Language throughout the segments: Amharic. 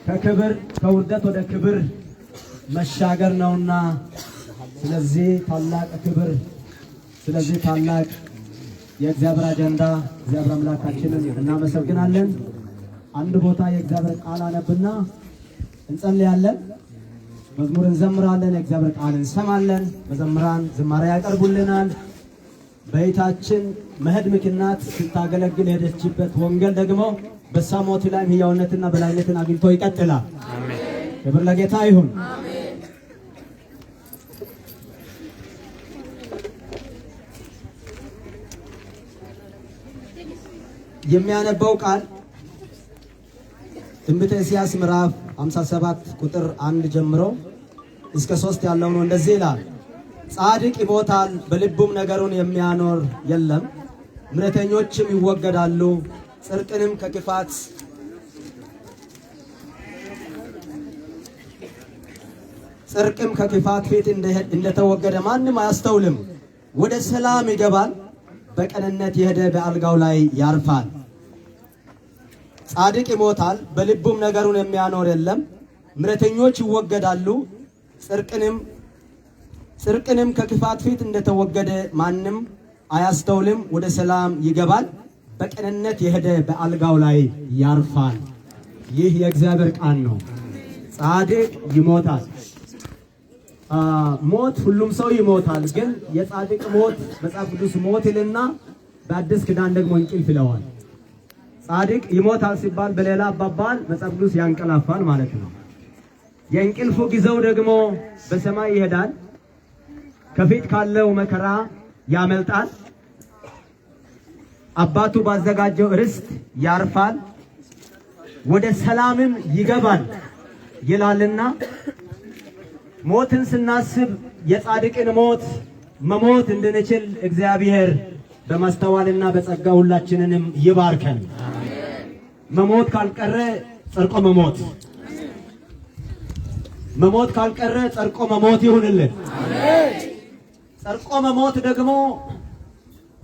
ከክብር ከውርደት ወደ ክብር መሻገር ነውና ስለዚህ ታላቅ ክብር ስለዚህ ታላቅ የእግዚአብሔር አጀንዳ እግዚአብሔር አምላካችንን እናመሰግናለን። አንድ ቦታ የእግዚአብሔር ቃል አነብና እንጸልያለን፣ መዝሙር እንዘምራለን፣ የእግዚአብሔር ቃል እንሰማለን፣ መዘምራን ዝማሬ ያቀርቡልናል። በይታችን መሄድ ምክንያት ስታገለግል ሄደችበት ወንጌል ደግሞ በሳሞት ላይ ሕያውነትና በላይነትን አግኝቶ ይቀጥላል። አሜን። ክብር ለጌታ ይሁን። አሜን። የሚያነበው ቃል ትንቢተ ኢሳይያስ ምዕራፍ 57 ቁጥር 1 ጀምሮ እስከ 3 ያለው ነው። እንደዚህ ይላል፣ ጻድቅ ይሞታል፣ በልቡም ነገሩን የሚያኖር የለም። ምሕረተኞችም ይወገዳሉ፣ ጽድቅንም ከክፋት ፊት እንደተወገደ ማንም አያስተውልም። ወደ ሰላም ይገባል፣ በቅንነት የሄደ በአልጋው ላይ ያርፋል። ጻድቅ ይሞታል፣ በልቡም ነገሩን የሚያኖር የለም። ምሕረተኞች ይወገዳሉ፣ ጽድቅንም ከክፋት ፊት እንደተወገደ ማንም አያስተውልም። ወደ ሰላም ይገባል፣ በቅንነት የሄደ በአልጋው ላይ ያርፋል። ይህ የእግዚአብሔር ቃል ነው። ጻድቅ ይሞታል። ሞት ሁሉም ሰው ይሞታል። ግን የጻድቅ ሞት መጽሐፍ ቅዱስ ሞት ይልና በአዲስ ኪዳን ደግሞ እንቅልፍ ይለዋል። ጻድቅ ይሞታል ሲባል በሌላ አባባል መጽሐፍ ቅዱስ ያንቀላፋል ማለት ነው። የእንቅልፉ ጊዜው ደግሞ በሰማይ ይሄዳል፣ ከፊት ካለው መከራ ያመልጣል፣ አባቱ ባዘጋጀው ርስት ያርፋል፣ ወደ ሰላምም ይገባል ይላልና ሞትን ስናስብ የጻድቅን ሞት መሞት እንድንችል እግዚአብሔር በማስተዋልና በጸጋ ሁላችንንም ይባርከን። መሞት ካልቀረ ጸድቆ መሞት፣ መሞት ካልቀረ ጸድቆ መሞት ይሁንልን። ጸድቆ መሞት ደግሞ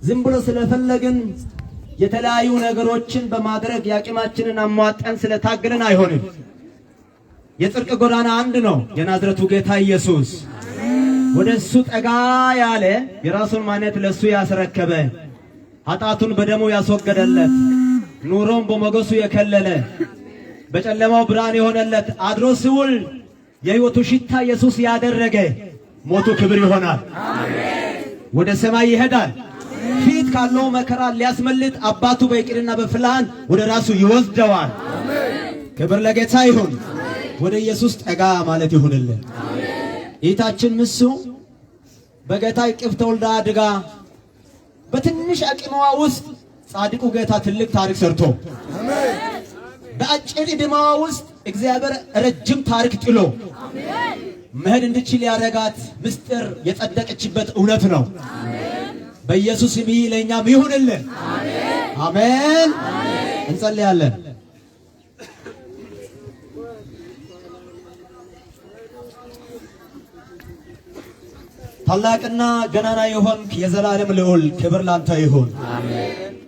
ዝም ብሎ ስለፈለግን የተለያዩ ነገሮችን በማድረግ ያቂማችንን አሟጠን ስለታገልን አይሆንም። የጽድቅ ጎዳና አንድ ነው፣ የናዝረቱ ጌታ ኢየሱስ። ወደ እሱ ጠጋ ያለ የራሱን ማንነት ለሱ ያስረከበ ኃጢአቱን በደሙ ያስወገደለት ኑሮን በሞገሱ የከለለ በጨለማው ብርሃን የሆነለት አድሮ ሲውል የሕይወቱ ሽታ ኢየሱስ ያደረገ ሞቱ ክብር ይሆናል። ወደ ሰማይ ይሄዳል። ፊት ካለው መከራ ሊያስመልጥ አባቱ በይቅርና በፍላን ወደ ራሱ ይወስደዋል። ክብር ለጌታ ይሁን። ወደ ኢየሱስ ጠጋ ማለት ይሁንልን። እህታችን ምሱ በጌታ እቅፍ ተወልዳ አድጋ በትንሽ አቅሟ ውስጥ ጻድቁ ጌታ ትልቅ ታሪክ ሰርቶ በአጭር ዕድሜዋ ውስጥ እግዚአብሔር ረጅም ታሪክ ጥሎ መሄድ እንድችል ያደረጋት ምስጢር የጸደቀችበት እውነት ነው። በኢየሱስ ስም ለኛም ይሁንልን። አሜን። እንጸልያለን። ታላቅና ገናና የሆንክ የዘላለም ልዑል ክብር ላንተ ይሁን።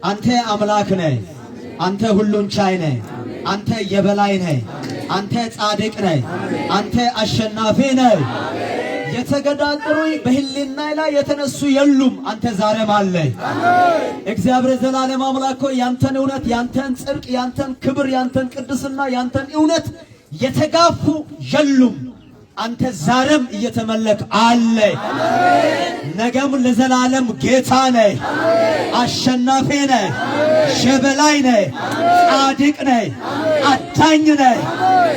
አንተ አምላክ ነህ። አንተ ሁሉን ቻይ ነህ። አንተ የበላይ ነህ። አንተ ጻድቅ ነህ። አንተ አሸናፊ ነህ። የተገዳደሩኝ በህሊና ላይ የተነሱ የሉም። አንተ ዛሬም አለ። እግዚአብሔር ዘላለም አምላክ ሆይ ያንተን እውነት፣ ያንተን ጽድቅ፣ ያንተን ክብር፣ ያንተን ቅድስና፣ ያንተን እውነት የተጋፉ የሉም። አንተ ዛሬም እየተመለክ አለ። ነገም ለዘላለም ጌታ ነህ። አሸናፊ ነህ። ሸበላይ ነህ። ጻድቅ ነህ። አዳኝ ነህ።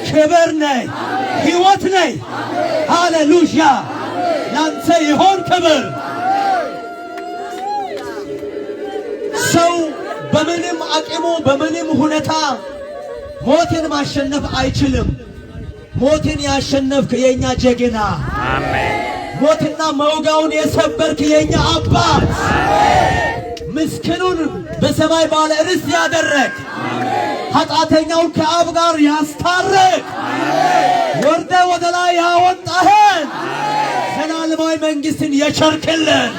ክብር ነህ። ሕይወት ነህ። ሃሌሉያ! ላንተ ይሆን ክብር። ሰው በምንም አቅሙ በምንም ሁኔታ ሞትን ማሸነፍ አይችልም። ሞትን ያሸነፍክ የኛ ጀግና፣ አሜን። ሞትና መውጋውን የሰበርክ የኛ አባት፣ ምስኪኑን በሰማይ ባለ ርስት ያደረግ፣ ኃጢአተኛውን ከአብ ጋር ያስታረቅ፣ ወርደ ወደ ላይ ያወጣህን ዘላለማዊ መንግስትን የቸርክልን፣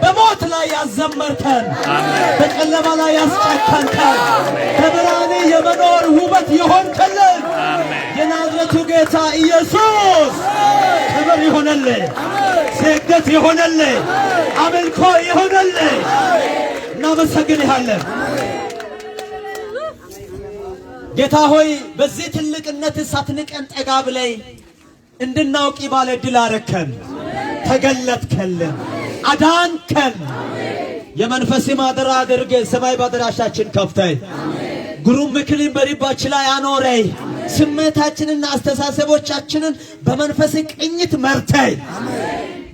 በሞት ላይ ያዘመርከን፣ በጨለማ ላይ ያስጨከንከን፣ በብርሃን የመኖር ውበት የሆንክ ጌታ ኢየሱስ ክብር ይሆንልህ፣ ስግደት ይሆንልህ፣ አምልኮ ይሆንልህ። እናመሰግንሃለን ጌታ ሆይ በዚህ ትልቅነት ሳትንቀን ጠጋ ብለህ እንድናውቅ ባለ ድል አረከን፣ ተገለጥከልን፣ አዳንከን። የመንፈስ ማደሪያ አድርገህ ሰማይ ባደራሻችን ከፍተህ ግሩም ምክርን በልባችን ላይ አኖረህ ስሜታችንና አስተሳሰቦቻችንን በመንፈስ ቅኝት መርተህ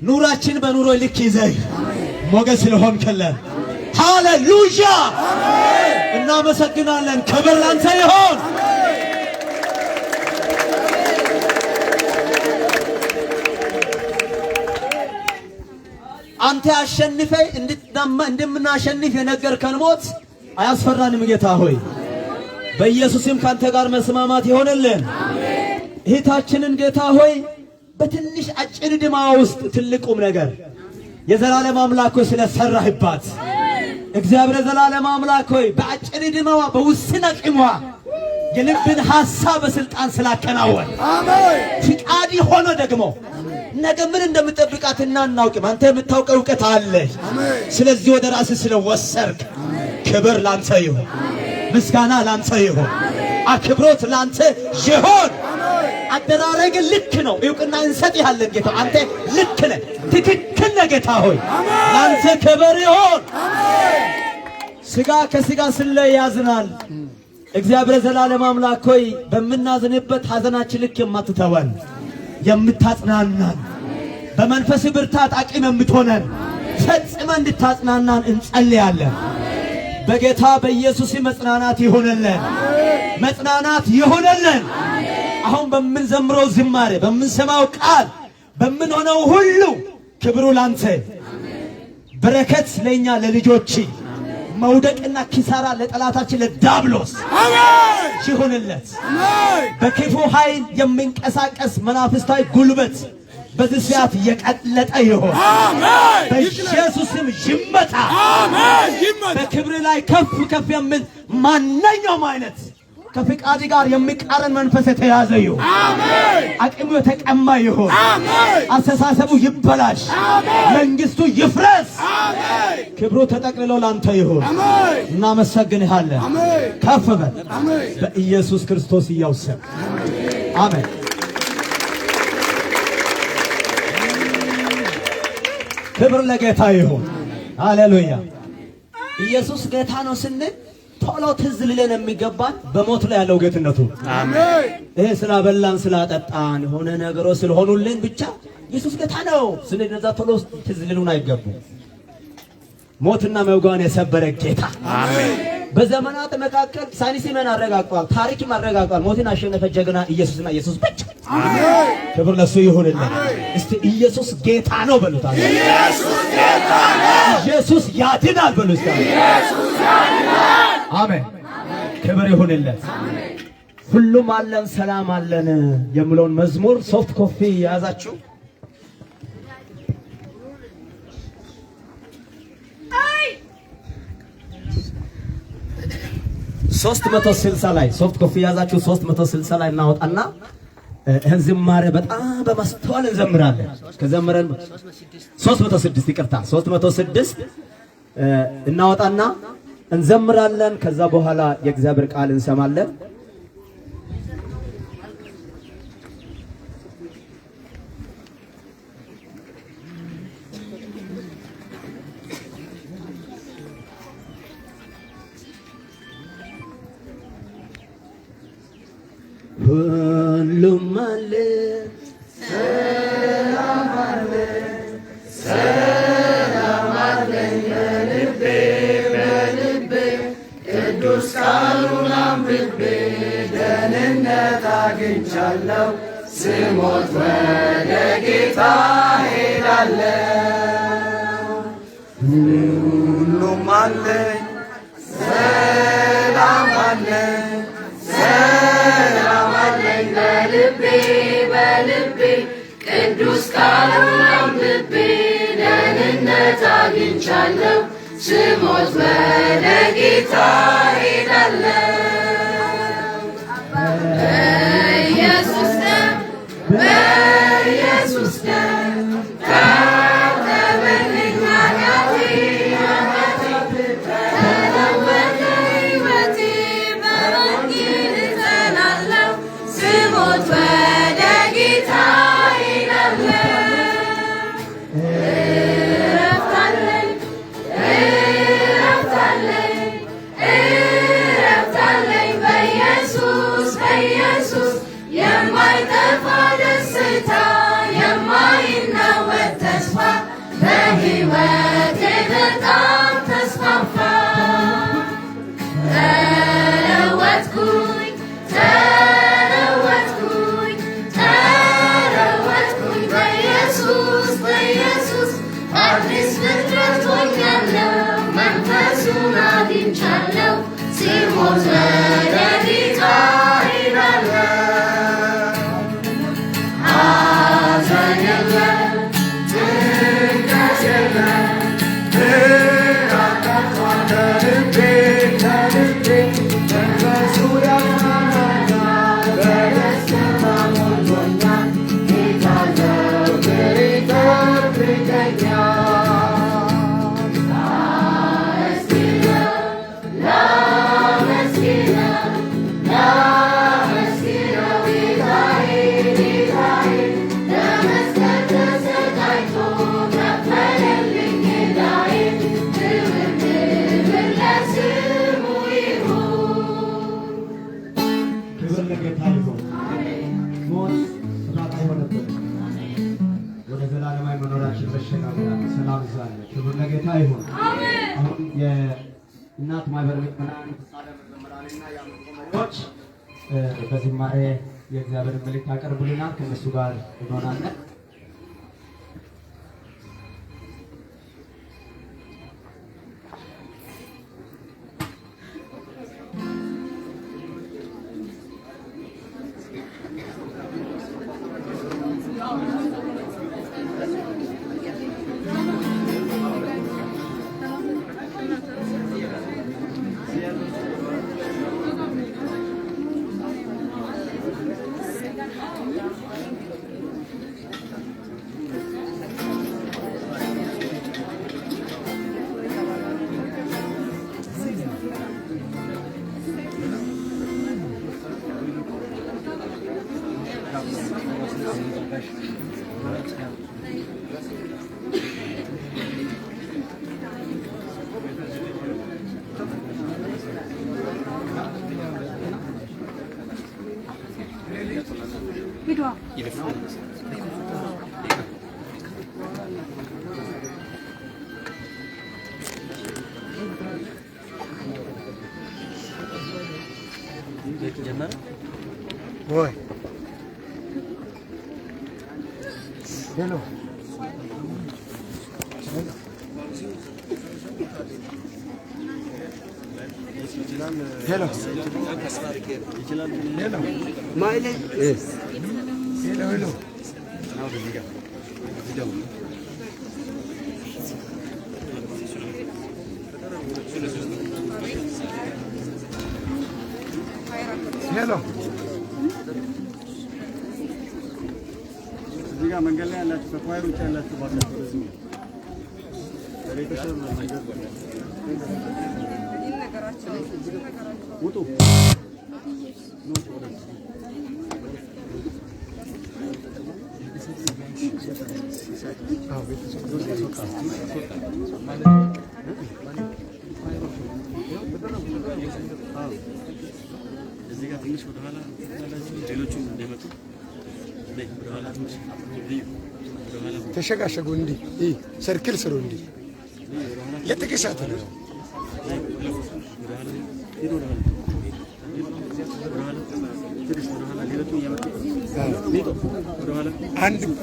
ኑራችን በኑሮ ልክ ይዘህ ሞገስ ስለሆንከልን ሃሌሉያ እናመሰግናለን። ክብር ላንተ ይሁን። አንተ አሸንፈህ እንደምናሸንፍ የነገርከን ሞት አያስፈራንም ጌታ ሆይ በኢየሱስም ካንተ ጋር መስማማት ይሆንልን። እህታችንን ጌታ ሆይ በትንሽ አጭር ዕድሜ ውስጥ ትልቁም ነገር የዘላለም አምላክ ሆይ ስለሰራህባት እግዚአብሔር ዘላለም አምላክ ሆይ በአጭር ዕድሜዋ በውስን አቅሟ የልብን ሐሳብ በስልጣን ስላከናወን አሜን ፍቃድ ሆኖ ደግሞ ነገ ምን እንደምትጠብቃትና እናውቅም። አንተ የምታውቀው ዕውቀት አለ። ስለዚህ ወደ ራስህ ስለወሰርክ ክብር ላንተ ይሁን፣ ምስጋና ላንተ ይሁን፣ አክብሮት ላንተ ይሁን። አደራረግ ልክ ነው። ዕውቅና እንሰጥሃለን ጌታ። አንተ ልክ ነህ፣ ትክክል ነህ ጌታ ሆይ ላንተ ክብር ይሁን። ሥጋ ከሥጋ ስለይ ያዝናል። እግዚአብሔር ዘላለም አምላክ ሆይ በምናዝንበት ሐዘናችን ልክ የማትተወን የምታጽናናን በመንፈስ ብርታት አቅም የምትሆነን ፈጽመን እንድታጽናናን እንጸልያለን። በጌታ በኢየሱስ መጽናናት ይሆነልን፣ መጽናናት ይሆነልን። አሁን በምንዘምረው ዝማሬ፣ በምንሰማው ቃል፣ በምንሆነው ሁሉ ክብሩ ላንተ፣ በረከት ለኛ ለልጆች፣ መውደቅና ኪሳራ ለጠላታችን ለዲያብሎስ ይሁንለት። በክፉ ኃይል የሚንቀሳቀስ መናፍስታዊ ጉልበት በዚህ ሰዓት የቀለጠ ይሁን። በኢየሱስም ይመታ። በክብር ላይ ከፍ ከፍ የሚል ማንኛውም አይነት ከፍቃድ ጋር የሚቃረን መንፈስ የተያዘ ይሁን። አቅሙ የተቀማ ይሁን። አስተሳሰቡ ይበላሽ። መንግስቱ ይፍረስ። ክብሩ ተጠቅልሎ ላንተ ይሁን። እናመሰግንሃለን። ከፍ በል በኢየሱስ ክርስቶስ ይያውሰን። አሜን። ክብር ለጌታ ይሁን። ሃሌሉያ። ኢየሱስ ጌታ ነው ስንል ቶሎ ትዝ ሊለን የሚገባን በሞት ላይ ያለው ጌትነቱ። አሜን። ይሄ ስላበላን ስላጠጣን የሆነ ነገሮች ስለሆኑልን ብቻ ኢየሱስ ጌታ ነው ስንል እነዛ ቶሎ ትዝ ሊሉን አይገቡም። ሞትና መውጋን የሰበረ ጌታ። አሜን። በዘመናት መካከል ሳይንስ ምን አረጋግጧል፣ ታሪክ አረጋግጧል። ሞትን አሸነፈ ጀግና ኢየሱስና ኢየሱስ ብቻ። አሜን። ክብር ለሱ ይሁንልን። እስቲ ኢየሱስ ጌታ ነው በሉት። ኢየሱስ ጌታ ነው። ኢየሱስ ያድናል በሉት። ኢየሱስ ያድናል። አሜን። ክብር ይሁንለት። ሁሉም አለን ሰላም አለን የሚለውን መዝሙር ሶፍት ኮፒ የያዛችሁ 360 ላይ ሶፍት ኮፒ የያዛችሁ 360 ላይ እናወጣና ይህን ዝማሬ በጣም በማስተዋል እንዘምራለን። ከዘመረን 306 ይቅርታ 306 እናወጣና እንዘምራለን። ከዛ በኋላ የእግዚአብሔር ቃል እንሰማለን። ሁሉም አለ ሰላም አለ ሰላም አለኝ በልቤ በልቤ ቅዱስ ቃሉን አንብቤ ደህንነት አግኝቻለሁ ስሞት ወደ ጌታ ሄዳለሁ። ሁሉም አለኝ ሰላም አለኝ ሰላም አለኝ በልቤ በልቤ ቅዱስ ቃሉን አንብቤ ደህንነት አግኝቻለሁ ስሞት ወደ ጌታ ሄዳለሁ። በኢየሱስ ደም የማይጠፋ ደስታ የማይናወጥ ተስፋ በሕይወቴ በጣም ተስፋፋ። ተለወጥኩኝ ተለወጥኩኝ ተለወጥኩኝ በኢየሱስ በኢየሱስ አዲስ ፍጥረት ሆኛለሁ መንፈሱን አግኝቻለሁ ሲሞት ወደ ጌታ እሄዳለሁ። ሐዘን የለም ጭንቀት የለም ፍርሃት ጠፍቷል ከልቤ ከልቤ መንፈሱ ያጽናናኛል በደስታ ሞልቶኛል ጌታ ዘወትር ይጠብቀኛል። ክብር ለጌታ ይሁን። አሁን የእናት ማህበር ምዕመናን መዘምራንና የአምልኮ መሪዎች በዝማሬ የእግዚአብሔር መልእክት ያቀርቡልናል። ከእነሱ ጋር እንሆናለን። Oi. Hello. Hello. Hello. Mile? Yes. Hello, hello. Now the video. Hello. እዚህ ጋር መንገድ ላይ ያላችሁ ከኳይር ውጭ ያላችሁ ባካችሁ በዚህ ነው ለቤተሰብ መንገድ ውጡ እዚህ ጋር ትንሽ ወደኋላ ሌሎቹም እንደመጡ ተሸጋሸጉ እንዲህ ሰርክል ስሩ እንዲህ ለጥቂት ነው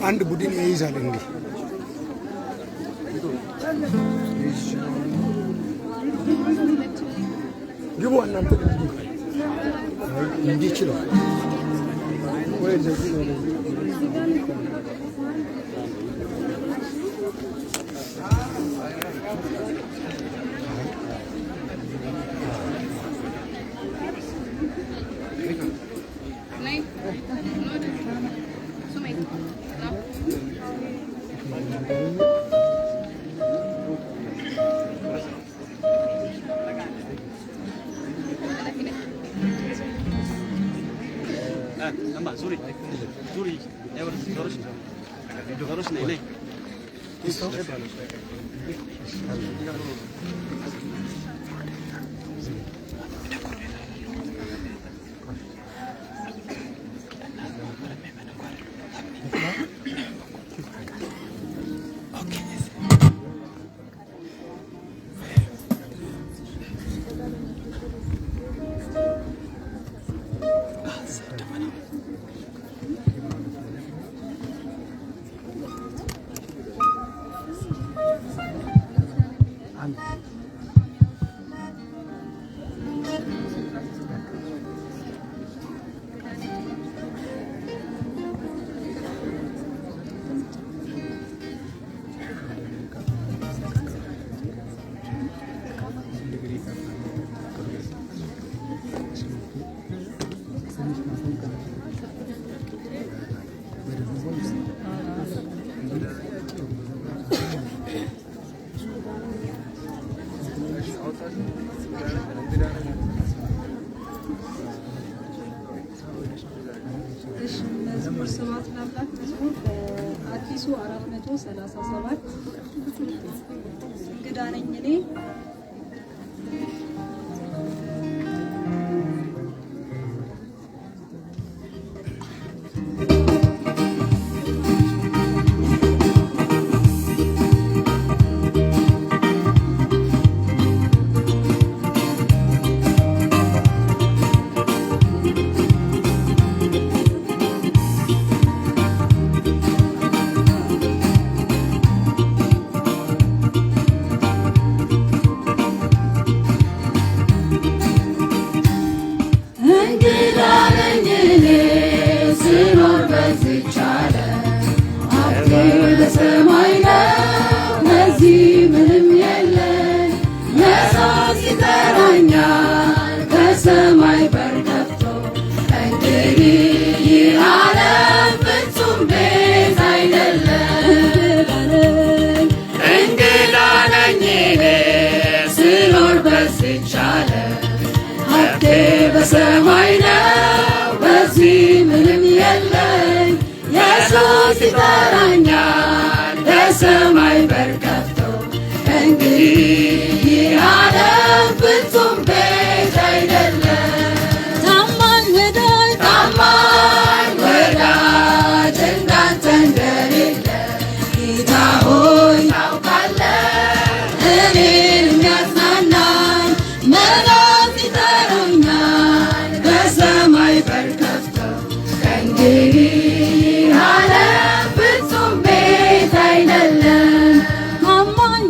አንድ ቡድን ይይዛል እንዲህ ግቡ እናንተ እንዲህ ይችላል ወይ እንደዚህ ነው Zuri, መዝሙር ስብሐት ለአምላክ መዝሙር በአዲሱ 437 እንግዳ ነኝ እኔ ከሰማይ በር ከፍቶ እንግዲህ ይህ ዓለም ፍጹም ቤት አይደለም። እንግዳ ነኝ እኔ ስኖር በዚች ዓለም ሀብቴ በሰማይ ነው በዚህ ምንም የለኝ። ኢየሱስ ይጠራኛል ከሰማይ በር ከፍቶ እንግዲህ ይህ ዓለም ፍጹም ቤት አይደለም። ታማኝ ወዳጅ እንዳንተ እንደሌለ ጌታ ሆይ ታውቃለህ። እኔን የሚያጽናናኝ መላእክት ይጠሩኛል በሰማይ በር ከፍተው ከእንግዲህ ይህ ዓለም ፍጹም ቤት አይደለም። ታማኝ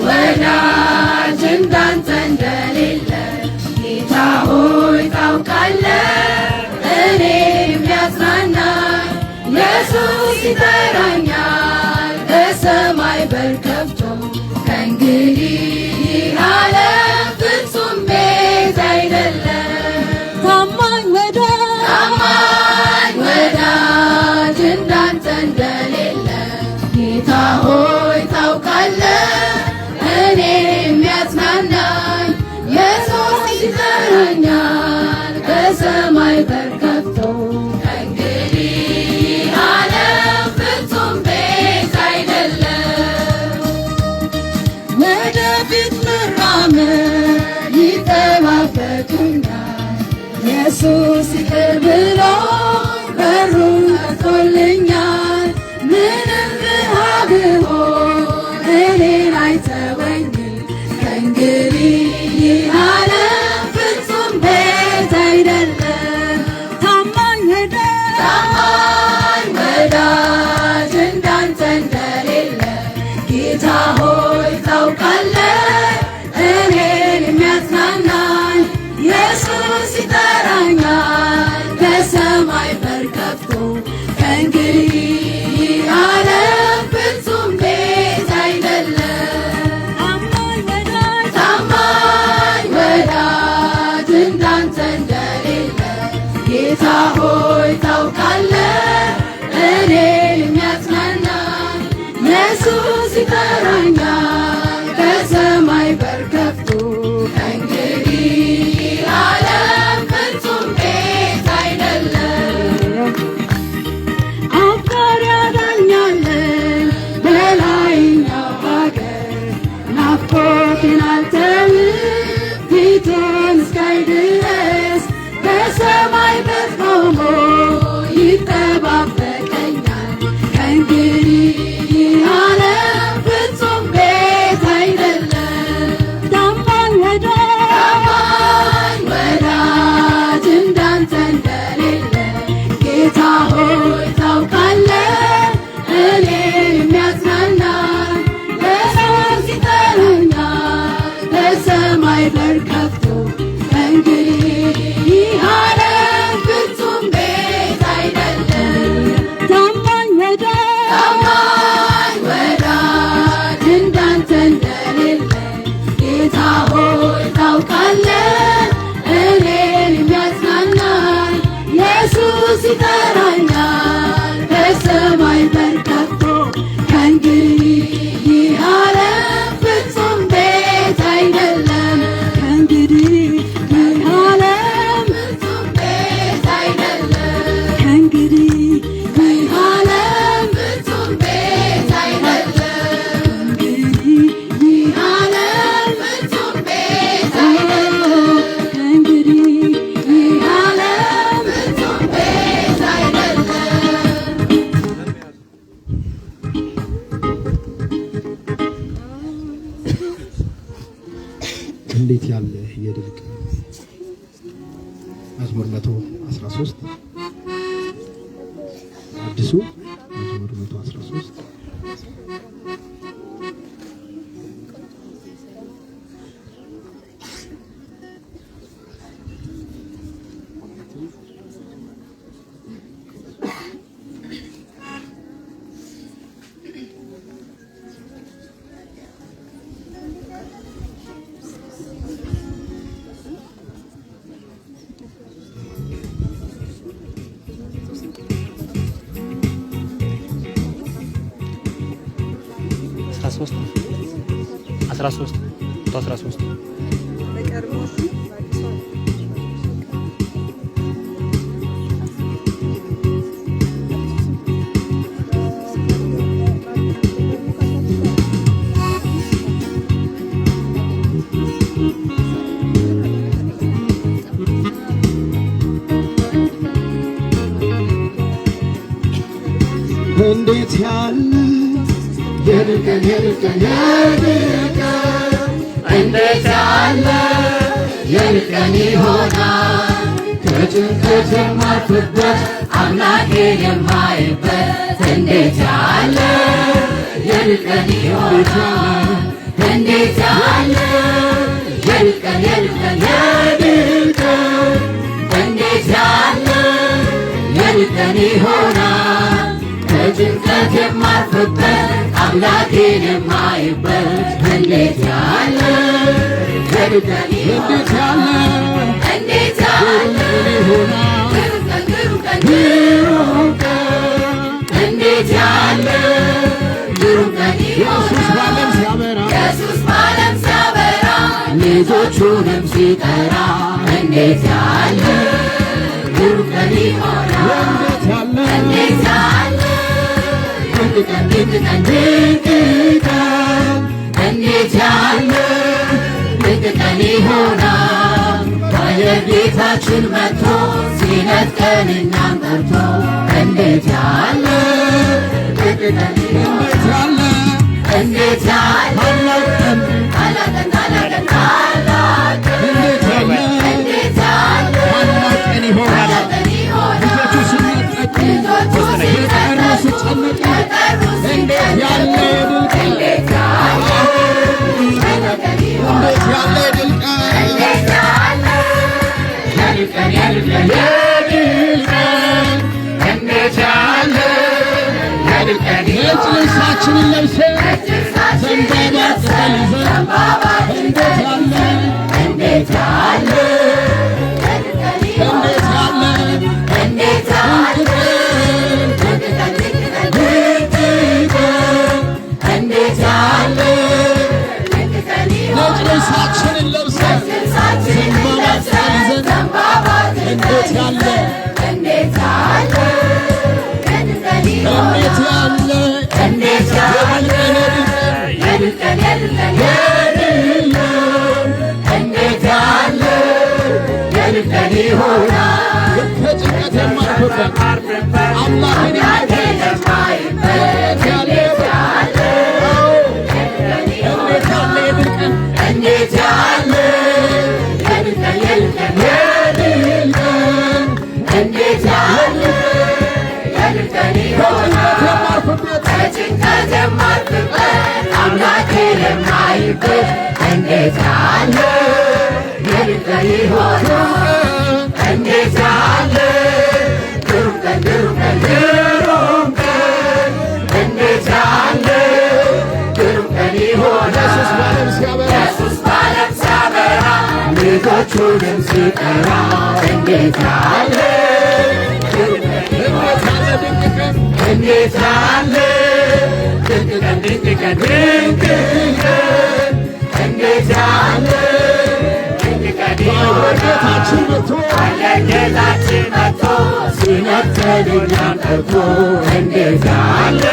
ወዳጅ እንዳንተ እንደሌለ ጌታ ሆይ ታውቃለህ። እኔን የሚያጽናናኝ ኢየሱስ ይጠራኛል በሰማይ በር ከፍቶ ከእንግዲህ ይህ ዓለም ፍጹም ቤት አይደለም። ታማኝ ወዳጅ እንዳንተ እንደሌለ ጌታ ሆይ ታውቃለህ። እኔን የሚያጽናናኝ ኢየሱስ ይጠራኛል በሰማይ በር ከፍቶ ከእንግዲህ ይህ ዓለም ፍጹም ቤት አይደለም። ወደፊት መራመድ ይጠባበቁኛል ኢየሱስ ይቅር ብሎ በሩን ከፍቶልኛል። ምንም ረሃብ ቢሆን እኔን አይተወኝም ከእንግዲህ ይህ ዓለም ፍጹም ቤት አይደለም። ታማኝ ወዳጅ እንዳንተ እንደሌለ ጌታ ሆይ ታውቃለህ። እኔን የሚያጽናናኝ ኢየሱስ ይጠራኛል በሰማይ በር ከፍቶ ከእንግዲህ ይህ ዓለም ፍጹም ቤት አይደለም። ታማኝ ወዳጅ እንዳንተ እንደሌለ ጌታ ሆይ ታውቃለህ። እኔን የሚያጽናናኝ ኢየሱስ ይጠራኛል በሰማይ በር ከፍቶ ከእንግዲህ ይህ ዓለም ፍጹም ቤት አይደለም። አፍቃሪ ያዳኛለን በላይኛው ሀገር ናፍቆቴን አልተውም ፊቱን እስካይ ድረስ በሰማይ በር ቆሞ ይጠራኛል በሰማይ በር ከፍቶ ከእንግዲህ ይህ ዓለም ፍጹም ቤት አይደለም ከእንግዲህ ይህ ዓለም ፍጹም ቤት አይደለም ከእንግዲህ ይህ ዓለም ፍጹም ቤት አይደለም ከእንግዲህ ይህ ዓለም ፍጹም ቤት አይደለም ከእንግዲህ ይህ ዓለም ፍጹም ቤት አይደለም። እንዴት ያለ የድል ቀን! መዝሙር 113 አዲሱ መዝሙር 113 እንዴት ያለ የድል ቀን የድል ቀን የድል ቀን እንዴት ያለ የድል ቀን ይሆናል ከጭንቀት የማርፍበት አምላኬን የማይበት እንዴት ያለ የድል ቀን ይሆናል እንዴት ያለ የድል ቀን የድል ቀን የድል ቀን እንዴት ያለ የድል ቀን ይሆናል ከጭንቀት የማርፍበት አምላኬን የማይበት እንዴት ያለ የድል ቀን ይሆናል እንዴት ያለ ግሩም ቀን ግሩም ቀን እንዴት ያለ ግሩም ቀን ይሆናል ኢየሱስ በዓለም ሲያበራ ልጆቹንም ሲጠራ እንዴት ያለ ግሩም ቀን ይሆናል እንዴት ያለ ድንቅ ቀን ድንቅ ቀን እንዴት ያለ ድንቅ ቀን ይሆናል ጌታችን መጥቶ ሲነጥቀን እኛን ጠርቶ እንዴት ያለ ድንቅ ቀን ይሆናል እንዴት ያለ ታላቅ ቀን ታላቅ ቀን ታላቅ ቀን እንዴት ያለ ታላቅ ቀን ይሆናል ልጆቹ ሲነጠቁ የጠሩ ሲጨነቁ እንዴት ያለ ድል ቀን እንዴት ያለ ድል ቀን እንዴት ያለ የድል ቀን የድል ቀን የድል ቀን እንዴት ያለ የድል ቀን ነጭ ልብሳችንን ለብሰን ዘንባባ ቅጠል ይዘን እንዴት ያለ እንዴት ያለ እንዴት ያለ እንዴት ያለ እንዴት ያለ ነጭ ልብሳችንን ለብሰን ዘንባባ ቅጠል ይዘን እንዴት ያለ እንዴት ያለ እንዴት ያለ እንዴት ያለ የድል ቀን የድል ቀን የድል ቀን እንዴት ያለ የድል ቀን ይሆናል ከጭንቀት የማርፍበት አምላኬን የማይበት እንዴት ያለ እንዴት ያለ የድል ቀን እንዴት ያለ የድል ቀን የድል ቀን የድል ቀን እንዴት ያለ የድል ቀን ይሆናል ከጭንቀት የማርፍበት አምላኬን የማይበት እንዴት ያለ የድል ቀን ይሆናል እንዴት ያለ ግሩም ቀን ግሩም ቀን ግሩም ቀን እንዴት ያለ ግሩም ቀን ይሆናል ኢየሱስ በዓለም ሲያበራ ልጆቹንም ሲጠራ እንዴት ያለ ግሩም ቀን እንዴት ያለ ድንቅ ቀን ድንቅ ቀን ድንቅ ቀን እንዴት ያለ ድንቅ ቀን ጌታችን መጥቶ ጌታችን መጥቶ ሲነጥልኛን ጠርቶ እንዴት ያለ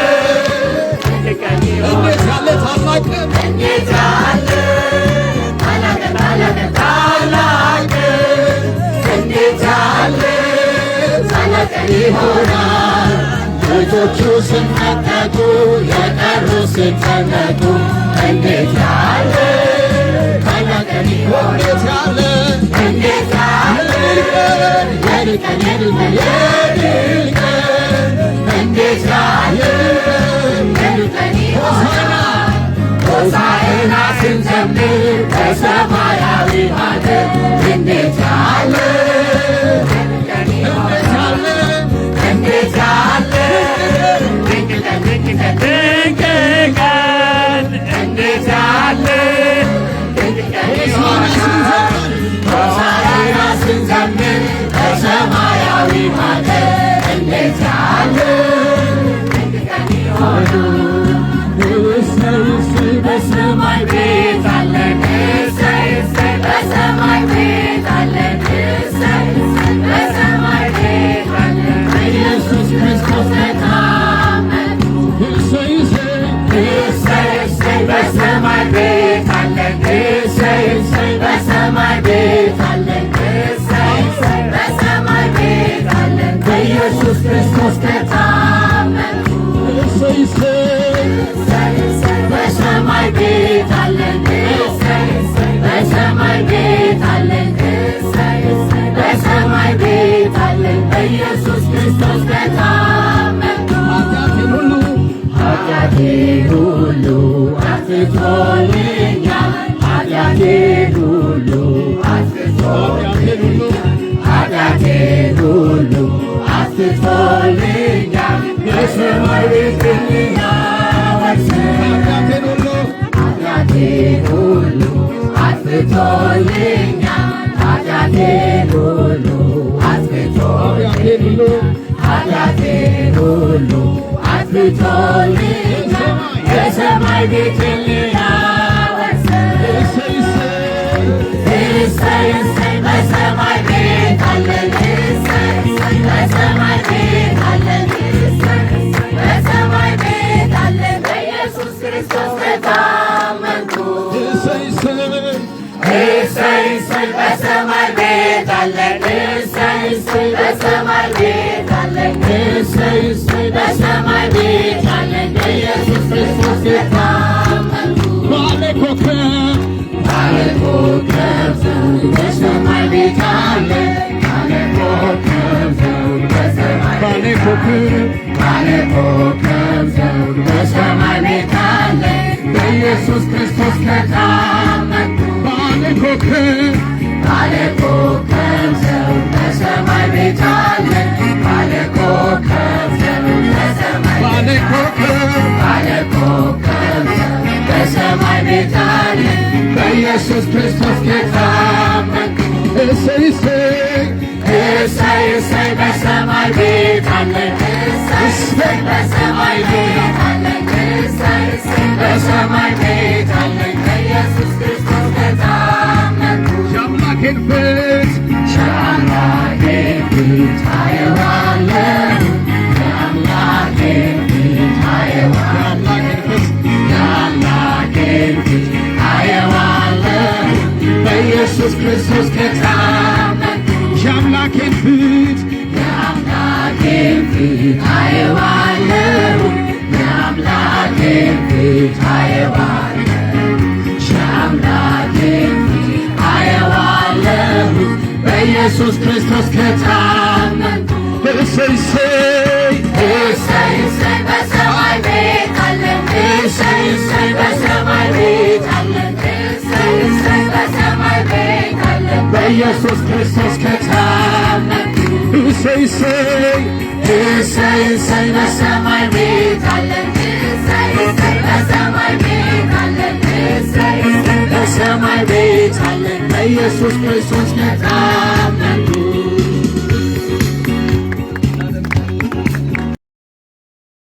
ድንቅ ቀን እንዴት ያለ ታላቅ እንዴት ያለ ታላቅ ታላቅ ታላቅ እንዴት ያለ ታላቅ ይሆናል ልጆቹ ሲመጠጡ የቀሩ ሲጨነቁ እንዴት ያለ ታላቅ ይሆናል እንዴት ያለ የድል ቀን የድል ቀን እንዴት ያለ የድል ቀን ይሆናል ሆሳዕና ስንዘምር በሰማያዊ ሀገር እንዴት ያለ እንዴት ያለ ድንቅ ቀን ድንቅ ቀን ድንቅ ቀን እንዴት ያለ ድንቅ ቀን ይሆናል ሆሳዕና ስንዘምር በሰማያዊ ሀገር እንዴት ያለ ድንቅ ቀን ይሆናል እሰይ እሰይ በሰማይ ቤት አለን እሰይ እሰይ በሰማይ ቤት አለን እሰይ እሰይ በሰማይ ቤት አለን ኢየሱስ ክርስቶስ ታመን እሰይ እሰይ እሰይ እሰይ በሰማይ ቤት አለን እሰይ እሰይ በሰማይ ቤት አለን እሰይ እሰይ በሰማይ ቤት አለን ኢየሱስ ክርስቶስ ታመን እሰይ እሰይ በሰማይ ቤት አለን እሰይ እሰይ በሰማይ ቤት አለን እሰይ እሰይ በሰማይ ቤት አለን ኢየሱስ ክርስቶስ ታመንኩ ኃጢአቴን ሁሉ አጥፍቶልኛል ኃጢአቴን ሁሉ አጥፍቶልኛል ኃጢአቴን ሁሉ አጥፍቶልኛል የሰማይ ቤት ኃጢአቴን ሁሉ አጥፍቶልኛል ኃጢአቴን ሁሉ አጥፍቶልኛል ኃጢአቴን ሁሉ አጥፍቶልኛል የሰማይ ቤት ሊያወርሰኝ እሰይ እሰይ በሰማይ ቤት አለን እሰይ እሰይ በሰማይ ቤት አለን እሰይ እሰይ በሰማይ ቤት አለን በኢየሱስ ክርስቶስ ታመንኩ እሰይ እሰይ በሰማይ ቤት አለን እሰይ እሰይ በሰማይ ቤት አለን እሰይ እሰይ በሰማይ ቤት አለን በኢየሱስ ክርስቶስ ታመንኩ ባለ ኮከብ ዘውድ በሰማይ ቤት አለን ባለ ኮከብ ዘውድ በሰማይ ባለ ኮከብ ዘውድ በሰማይ ቤት አለን በኢየሱስ ክርስቶስ ታመንኩ ባለ ኮከብ ዘውድ በሰማይ ቤት አለን ባለ ኮከብ ዘውድ በሰማይ ባለ ኮከብ ዘውድ በሰማይ ቤት አለን በኢየሱስ ክርስቶስ ታመንኩ እሰይ እሰይ በሰማይ ቤት አለን እሰይ እሰይ በሰማይ ቤት አለን እሰይ እሰይ በሰማይ ቤት አለን በኢየሱስ ክርስቶስ ታመንኩ የአምላኬን ፊት አየዋለሁ የአምላኬን ፊት አየዋለሁ በኢየሱስ ክርስቶስ ታመንኩ የአምላኬን ፊት አየዋለሁ የአምላኬን ፊት አየዋለሁ በኢየሱስ ክርስቶስ ታመንኩ እሰይ እሰይ በሰማይ ቤት አለን እሰይ እሰይ በሰማይ ቤት አለን እሰይ እሰይ በሰማይ ቤት አለን በኢየሱስ ክርስቶስ ታመንኩ እሰይ እሰይ በሰማይ ቤት አለን እሰይ እሰይ በሰማይ ቤት አለን እሰይ እሰይ በሰማይ ቤት አለን በኢየሱስ ክርስቶስ ታመንኩ